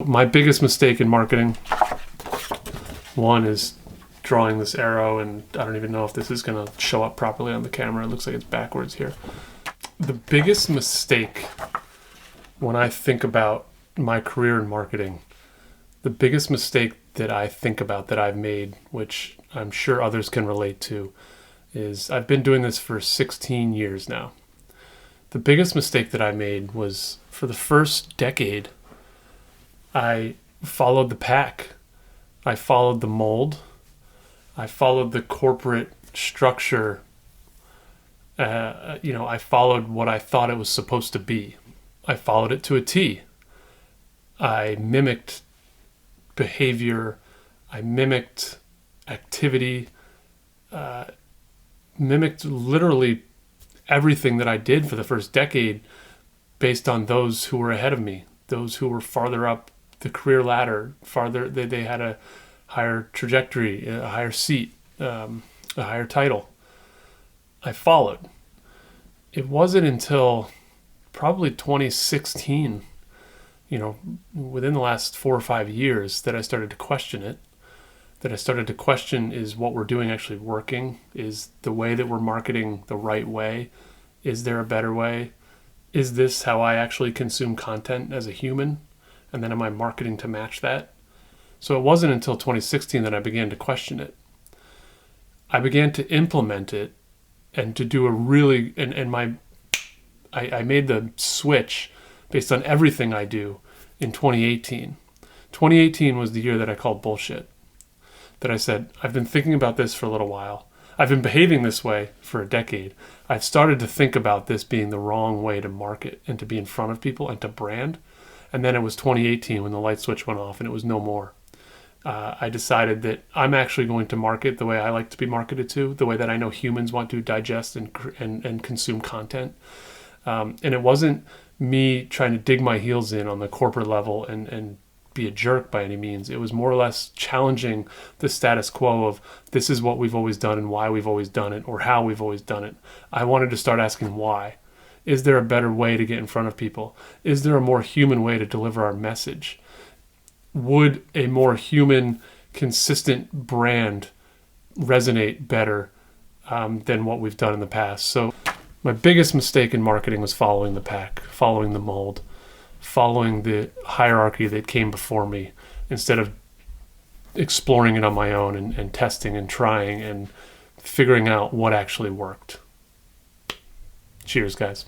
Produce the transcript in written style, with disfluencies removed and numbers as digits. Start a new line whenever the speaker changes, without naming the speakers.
my biggest mistake in marketing, one is drawing this arrow, and I don't even know if this is going to show up properly on the camera. It looks like it's backwards here. The biggest mistake when I think about my career in marketing, the biggest mistake that I think about that I've made, which I'm sure others can relate to, is I've been doing this for 16 years now. The biggest mistake that I made was, for the first decade, I followed the pack. I followed the mold. I followed the corporate structure. I followed what I thought it was supposed to be. I followed it to a T. I mimicked behavior. I mimicked activity. Mimicked literally everything that I did for the first decade based on those who were ahead of me, those who were farther up the career ladder, farther, they had a higher trajectory, a higher seat, a higher title. I followed. It wasn't until probably 2016, within the last 4 or 5 years, that I started to question it, that I started to question, is what we're doing actually working? Is the way that we're marketing the right way? Is there a better way? Is this how I actually consume content as a human? And then am I marketing to match that? So it wasn't until 2016 that I began to question it. I began to implement it and to do I made the switch based on everything I do in 2018. 2018 was the year that I called bullshit. That I said, I've been thinking about this for a little while. I've been behaving this way for a decade. I've started to think about this being the wrong way to market and to be in front of people and to brand. And then it was 2018 when the light switch went off and it was no more. I decided that I'm actually going to market the way I like to be marketed to, the way that I know humans want to digest and consume content. And it wasn't me trying to dig my heels in on the corporate level and be a jerk by any means. It was more or less challenging the status quo of this is what we've always done and why we've always done it or how we've always done it. I wanted to start asking why. Is there a better way to get in front of people? Is there a more human way to deliver our message? Would a more human, consistent brand resonate better than what we've done in the past? So my biggest mistake in marketing was following the pack, following the mold, following the hierarchy that came before me instead of exploring it on my own and testing and trying and figuring out what actually worked. Cheers, guys.